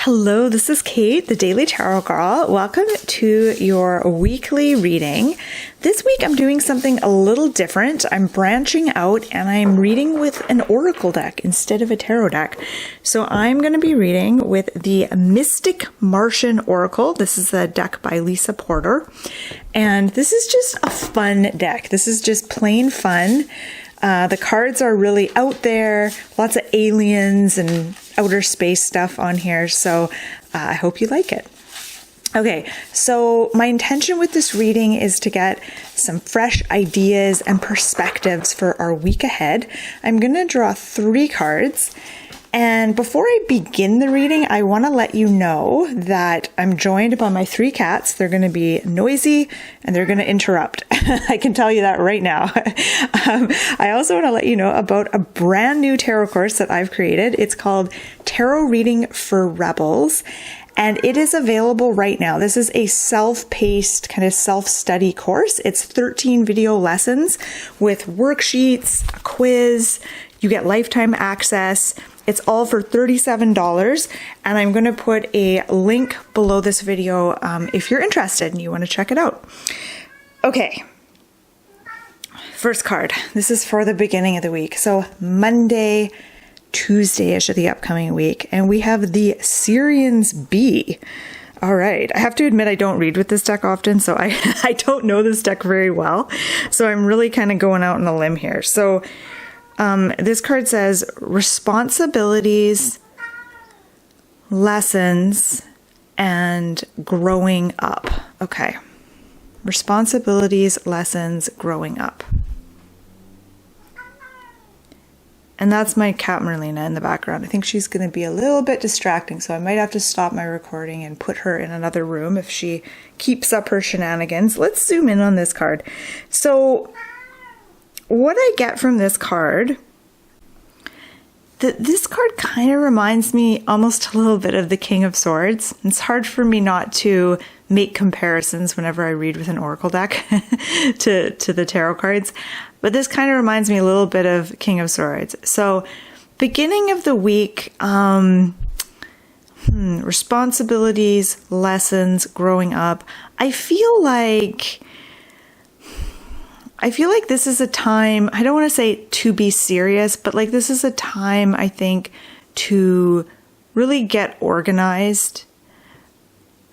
Hello, this is Kate, the Daily Tarot Girl. Welcome to your weekly reading. This week I'm doing something a little different. I'm branching out and I'm reading with an oracle deck instead of a tarot deck. So I'm going to be reading with the Mystic Martian Oracle. This is a deck by Lisa Porter. And this is just a fun deck. This is just plain fun. The cards are really out there, lots of aliens and outer space stuff on here, so I hope you like it. Okay, so my intention with this reading is to get some fresh ideas and perspectives for our week ahead. I'm going to draw 3 cards. And before I begin the reading, I want to let you know that I'm joined by my 3 cats. They're going to be noisy and they're going to interrupt. I can tell you that right now. I also want to let you know about a brand new tarot course that I've created. It's called Tarot Reading for Rebels. And it is available right now. This is a self-paced kind of self-study course. It's 13 video lessons with worksheets, a quiz. You get lifetime access. It's all for $37, and I'm going to put a link below this video if you're interested and you want to check it out. Okay, first card. This is for the beginning of the week. So Monday, Tuesday-ish of the upcoming week, and we have the Syrian's Bee. All right, I have to admit I don't read with this deck often, so I don't know this deck very well. So I'm really kind of going out on a limb here. So this card says responsibilities, lessons, and growing up. Okay. Responsibilities, lessons, growing up. And that's my cat Merlina in the background. I think she's going to be a little bit distracting, so I might have to stop my recording and put her in another room if she keeps up her shenanigans. Let's zoom in on this card. So what I get from this card, this card kind of reminds me almost a little bit of the King of Swords. It's hard for me not to make comparisons whenever I read with an oracle deck to the tarot cards, but this kind of reminds me a little bit of King of Swords. So beginning of the week, responsibilities, lessons, growing up. I feel like this is a time, I don't want to say to be serious, but like this is a time, I think, to really get organized.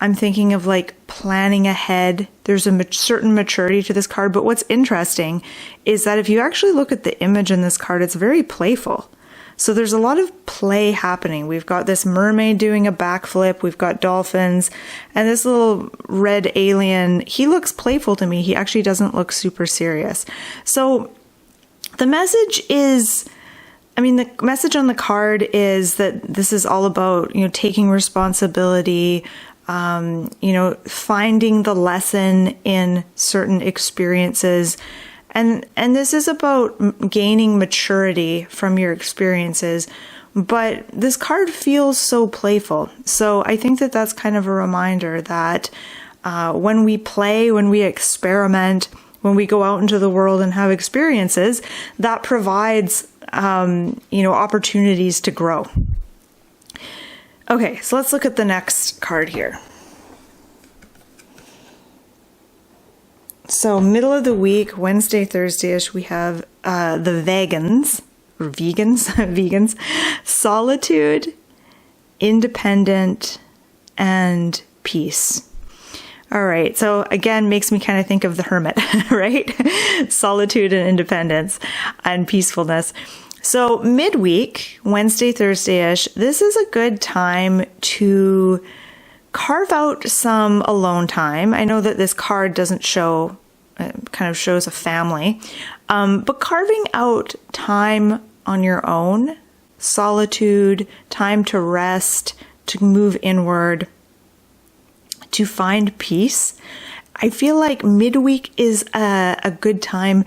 I'm thinking of like planning ahead. There's a certain maturity to this card, but what's interesting is that if you actually look at the image in this card, it's very playful. So there's a lot of play happening. We've got this mermaid doing a backflip. We've got dolphins and this little red alien. He looks playful to me. He actually doesn't look super serious. So the message is, the message on the card is that this is all about, taking responsibility, finding the lesson in certain experiences. And this is about gaining maturity from your experiences, but this card feels so playful. So I think that that's kind of a reminder that when we play, when we experiment, when we go out into the world and have experiences, that provides, opportunities to grow. Okay, so let's look at the next card here. So middle of the week, Wednesday, Thursday-ish, we have the vegans, solitude, independent, and peace. All right, so again, makes me kind of think of the hermit, right? Solitude and independence and peacefulness. So midweek, Wednesday, Thursday-ish, this is a good time to carve out some alone time. I know that this card doesn't show, it kind of shows a family, but carving out time on your own, solitude, time to rest, to move inward, to find peace. I feel like midweek is a good time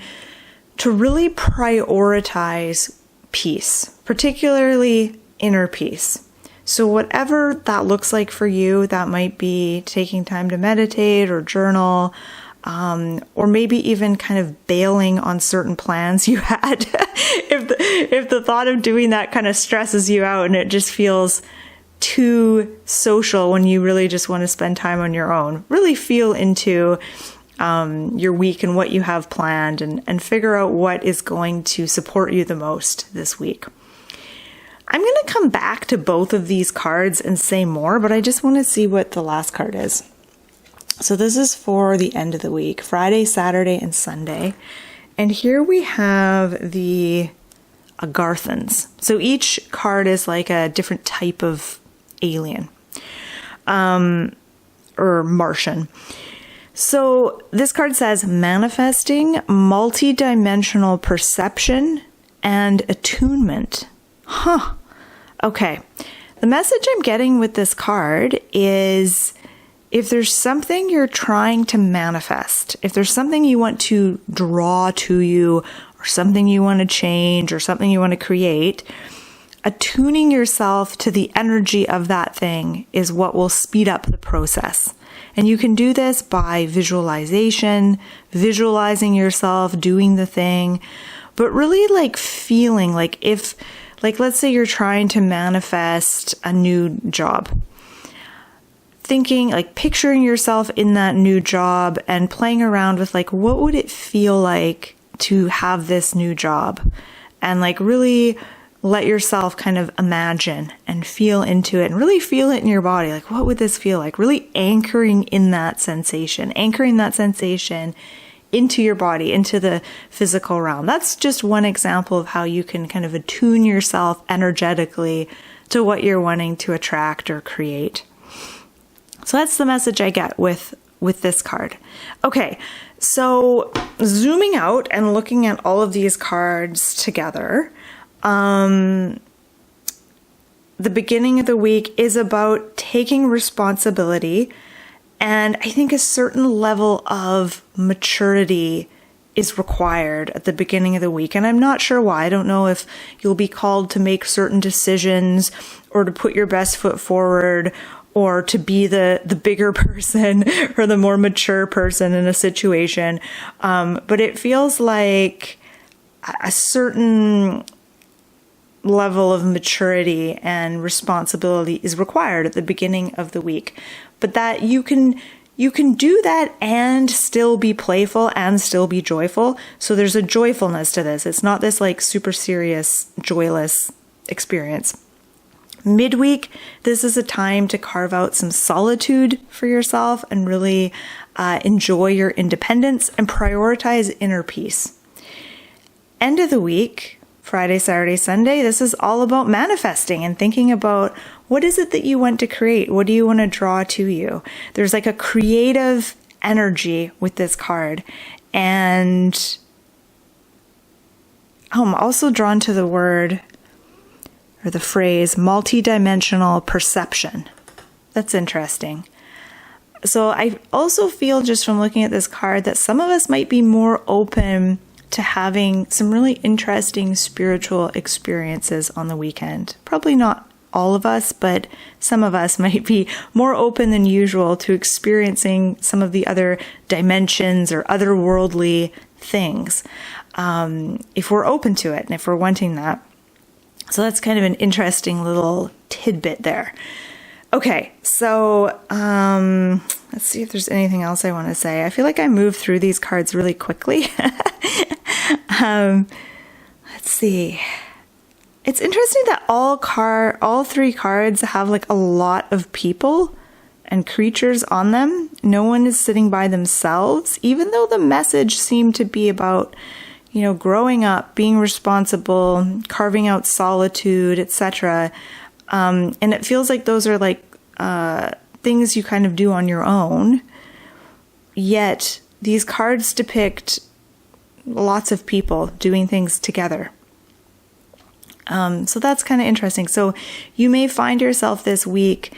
to really prioritize peace, particularly inner peace. So whatever that looks like for you, that might be taking time to meditate or journal, or maybe even kind of bailing on certain plans you had. If the thought of doing that kind of stresses you out and it just feels too social when you really just want to spend time on your own. Really feel into your week and what you have planned, and figure out what is going to support you the most this week. I'm going to come back to both of these cards and say more, but I just want to see what the last card is. So this is for the end of the week, Friday, Saturday, and Sunday. And here we have the Agarthans. So each card is like a different type of alien, or Martian. So this card says manifesting, multi-dimensional perception, and attunement. Huh. Okay. The message I'm getting with this card is, if there's something you're trying to manifest, if there's something you want to draw to you, or something you want to change, or something you want to create, attuning yourself to the energy of that thing is what will speed up the process. And you can do this by visualization, visualizing yourself doing the thing, but really like feeling like let's say you're trying to manifest a new job. Thinking, like picturing yourself in that new job and playing around with like, what would it feel like to have this new job? And like really let yourself kind of imagine and feel into it and really feel it in your body. Like, what would this feel like? Really anchoring in that sensation, into your body, into the physical realm. That's just one example of how you can kind of attune yourself energetically to what you're wanting to attract or create. So that's the message I get with this card. Okay, so zooming out and looking at all of these cards together, the beginning of the week is about taking responsibility, and I think a certain level of maturity is required at the beginning of the week. And I'm not sure why. I don't know if you'll be called to make certain decisions or to put your best foot forward or to be the bigger person or the more mature person in a situation. But it feels like a certain level of maturity and responsibility is required at the beginning of the week. But that you can do that and still be playful and still be joyful. So there's a joyfulness to this. It's not this like super serious, joyless experience. Midweek, this is a time to carve out some solitude for yourself and really enjoy your independence and prioritize inner peace. End of the week, Friday, Saturday, Sunday, this is all about manifesting and thinking about what is it that you want to create? What do you want to draw to you? There's like a creative energy with this card. And I'm also drawn to the word or the phrase multidimensional perception. That's interesting. So I also feel just from looking at this card that some of us might be more open to having some really interesting spiritual experiences on the weekend. Probably not all of us, but some of us might be more open than usual to experiencing some of the other dimensions or otherworldly things, if we're open to it and if we're wanting that. So that's kind of an interesting little tidbit there. Okay, so let's see if there's anything else I want to say. I feel like I moved through these cards really quickly. Let's see. It's interesting that all three cards have like a lot of people and creatures on them. No one is sitting by themselves, even though the message seemed to be about, growing up, being responsible, carving out solitude, etc. And it feels like those are like things you kind of do on your own. Yet these cards depict lots of people doing things together. So that's kind of interesting. So you may find yourself this week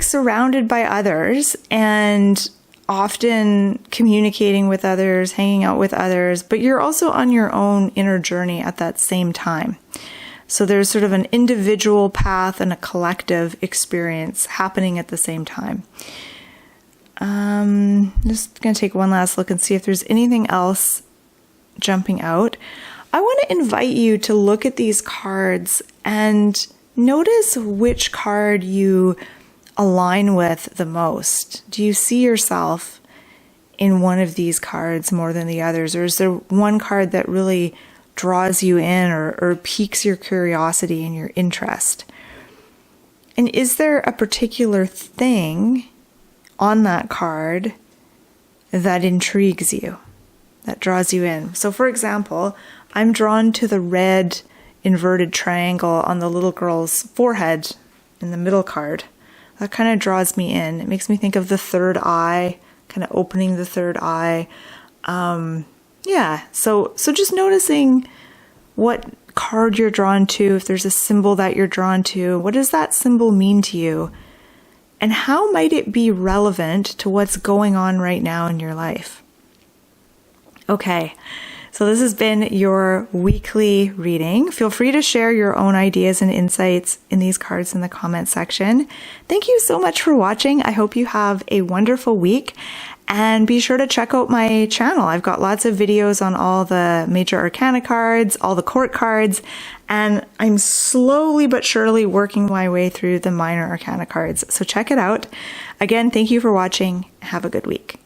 surrounded by others and often communicating with others, hanging out with others, but you're also on your own inner journey at that same time. So there's sort of an individual path and a collective experience happening at the same time. Just going to take one last look and see if there's anything else jumping out. I want to invite you to look at these cards and notice which card you align with the most. Do you see yourself in one of these cards more than the others? Or is there one card that really draws you in or piques your curiosity and your interest? And is there a particular thing on that card that intrigues you, that draws you in? So for example, I'm drawn to the red inverted triangle on the little girl's forehead in the middle card. That kind of draws me in. It makes me think of the third eye, kind of opening the third eye. So just noticing what card you're drawn to, if there's a symbol that you're drawn to, what does that symbol mean to you? And how might it be relevant to what's going on right now in your life? Okay, so this has been your weekly reading. Feel free to share your own ideas and insights in these cards in the comment section. Thank you so much for watching. I hope you have a wonderful week. And be sure to check out my channel. I've got lots of videos on all the major arcana cards, all the court cards, and I'm slowly but surely working my way through the minor arcana cards. So check it out. Again, thank you for watching. Have a good week.